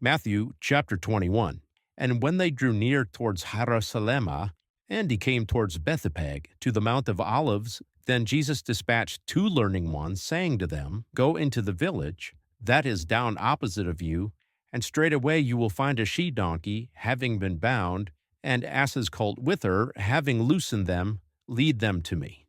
Matthew chapter 21. And when they drew near towards Harasalema, and he came towards Bethapage, to the Mount of Olives, then Jesus dispatched two learning ones, saying to them, Go into the village that is down opposite of you, and straightway you will find a she-donkey, having been bound, and asses colt with her, having loosened them, lead them to me.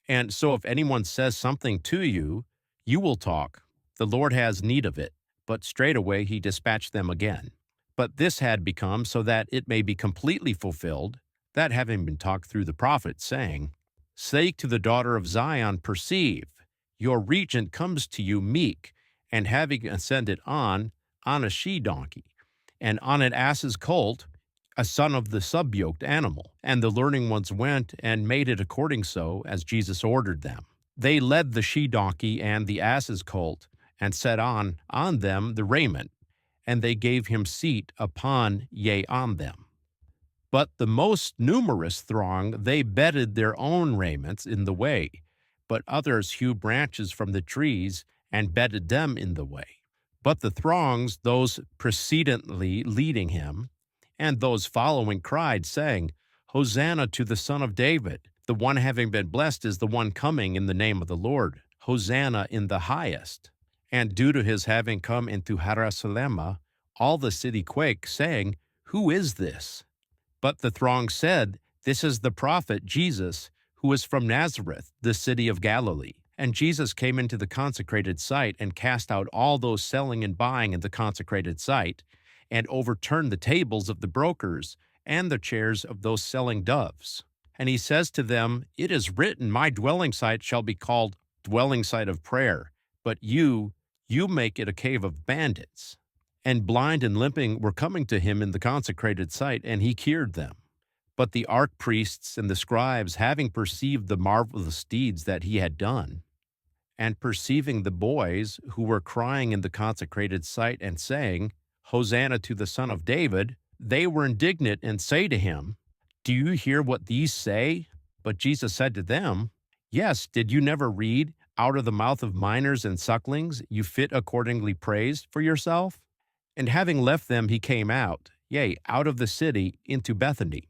And so if anyone says something to you, you will talk. The Lord has need of it. But straightway he dispatched them again. But this had become so that it may be completely fulfilled, that having been taught through the prophets, saying, Say to the daughter of Zion, Perceive, your regent comes to you meek, and having ascended on a she-donkey, and on an ass's colt, a son of the sub-yoked animal. And the learning ones went and made it according so as Jesus ordered them. They led the she-donkey and the ass's colt, and set on them the raiment, and they gave him seat upon, yea, on them. But the most numerous throng, they bedded their own raiments in the way, but others hewed branches from the trees, and bedded them in the way. But the throngs, those precedently leading him, and those following, cried, saying, Hosanna to the Son of David. The one having been blessed is the one coming in the name of the Lord. Hosanna in the highest. And due to his having come into Harasalema, all the city quaked, saying, Who is this? But the throng said, This is the prophet Jesus, who is from Nazareth, the city of Galilee. And Jesus came into the consecrated site, and cast out all those selling and buying in the consecrated site, and overturned the tables of the brokers, and the chairs of those selling doves. And he says to them, It is written, My dwelling site shall be called dwelling site of prayer, but you make it a cave of bandits. And blind and limping were coming to him in the consecrated site, and he cured them. But the archpriests and the scribes, having perceived the marvelous deeds that he had done, and perceiving the boys who were crying in the consecrated site and saying, Hosanna to the Son of David, they were indignant and say to him, Do you hear what these say? But Jesus said to them, Yes, did you never read, Out of the mouth of minors and sucklings you fit accordingly praised for yourself? And having left them, he came out, yea, out of the city into Bethany.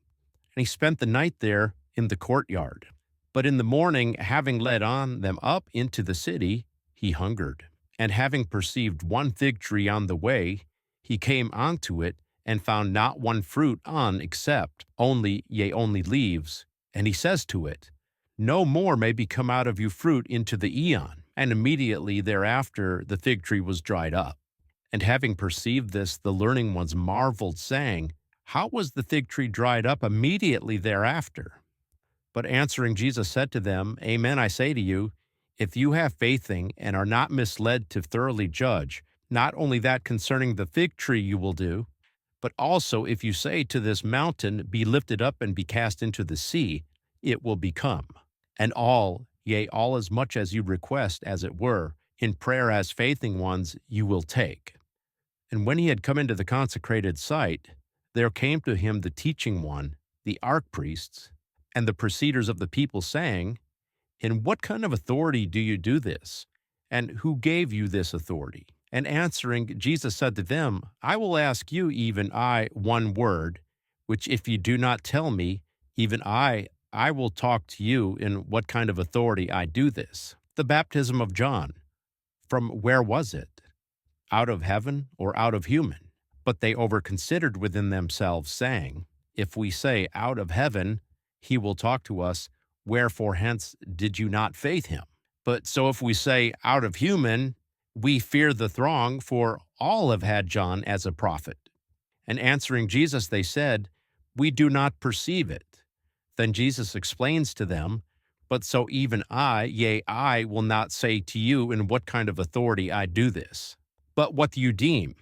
And he spent the night there in the courtyard. But in the morning, having led on them up into the city, he hungered. And having perceived one fig tree on the way, he came unto it, and found not one fruit on except only leaves. And he says to it, No more may be come out of you fruit into the eon. And immediately thereafter the fig tree was dried up. And having perceived this, the learning ones marveled, saying, How was the fig tree dried up immediately thereafter? But answering Jesus said to them, Amen, I say to you, if you have faithing and are not misled to thoroughly judge, not only that concerning the fig tree you will do, but also if you say to this mountain, Be lifted up and be cast into the sea, it will become. And all, yea, all as much as you request, as it were, in prayer as faithing ones, you will take. And when he had come into the consecrated site, there came to him the teaching one, the archpriests, and the preceders of the people, saying, In what kind of authority do you do this? And who gave you this authority? And answering, Jesus said to them, I will ask you, even I, one word, which if you do not tell me, even I will talk to you in what kind of authority I do this. The baptism of John, from where was it? Out of heaven or out of human? But they overconsidered within themselves, saying, If we say, Out of heaven, he will talk to us, wherefore hence did you not faith him? But so if we say, Out of human, we fear the throng, for all have had John as a prophet. And answering Jesus, they said, We do not perceive it. Then Jesus explains to them, But so even I, yea, I will not say to you in what kind of authority I do this. But what do you deem?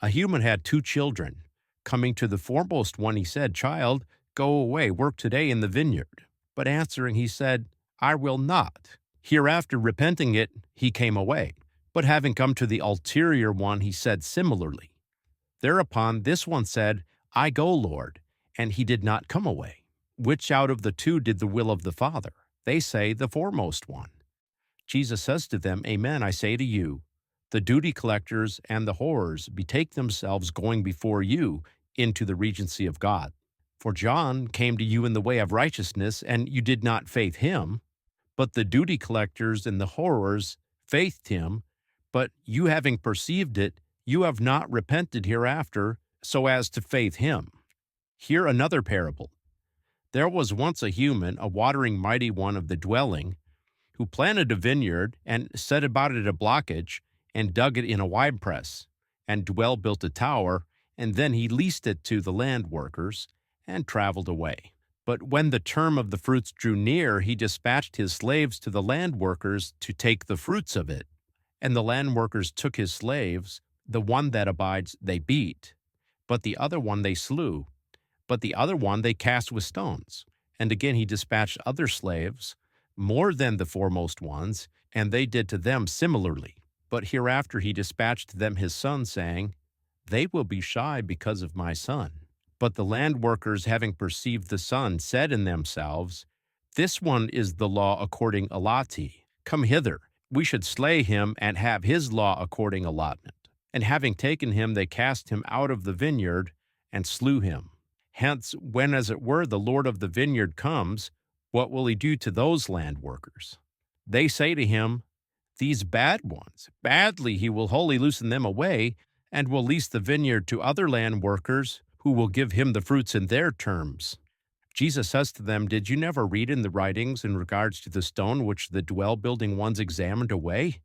A human had two children. Coming to the foremost one, he said, Child, go away, work today in the vineyard. But answering, he said, I will not. Hereafter, repenting it, he came away. But having come to the ulterior one, he said similarly. Thereupon this one said, I go, Lord, and he did not come away. Which out of the two did the will of the Father? They say, the foremost one. Jesus says to them, Amen, I say to you, The duty collectors and the whorers betake themselves going before you into the regency of God. For John came to you in the way of righteousness, and you did not faith him, but the duty collectors and the whorers faithed him. But you having perceived it, you have not repented hereafter, so as to faith him. Hear another parable. There was once a human, a watering mighty one of the dwelling, who planted a vineyard and set about it a blockage, and dug it in a winepress, and built a tower, and then he leased it to the land workers, and traveled away. But when the term of the fruits drew near, he dispatched his slaves to the land workers to take the fruits of it. And the land workers took his slaves, the one that abides they beat, but the other one they slew, but the other one they cast with stones. And again he dispatched other slaves, more than the foremost ones, and they did to them similarly. But hereafter he dispatched to them his son, saying, They will be shy because of my son. But the land workers, having perceived the son, said in themselves, This one is the law according allotee. Come hither, we should slay him and have his law according allotment. And having taken him, they cast him out of the vineyard and slew him. Hence, when as it were the Lord of the vineyard comes, what will he do to those land workers? They say to him, These bad ones, badly he will wholly loosen them away, and will lease the vineyard to other land workers, who will give him the fruits in their terms. Jesus says to them, Did you never read in the writings in regards to the stone which the building ones examined away?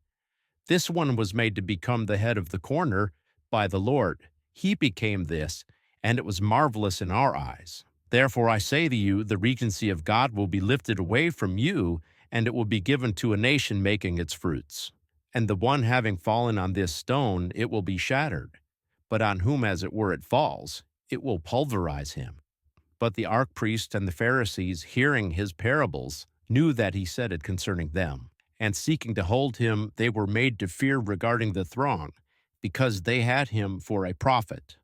This one was made to become the head of the corner by the Lord. He became this, and it was marvelous in our eyes. Therefore I say to you, the regency of God will be lifted away from you, and it will be given to a nation making its fruits. And the one having fallen on this stone, it will be shattered. But on whom as it were it falls, it will pulverize him. But the archpriests and the Pharisees, hearing his parables, knew that he said it concerning them. And seeking to hold him, they were made to fear regarding the throng, because they had him for a prophet.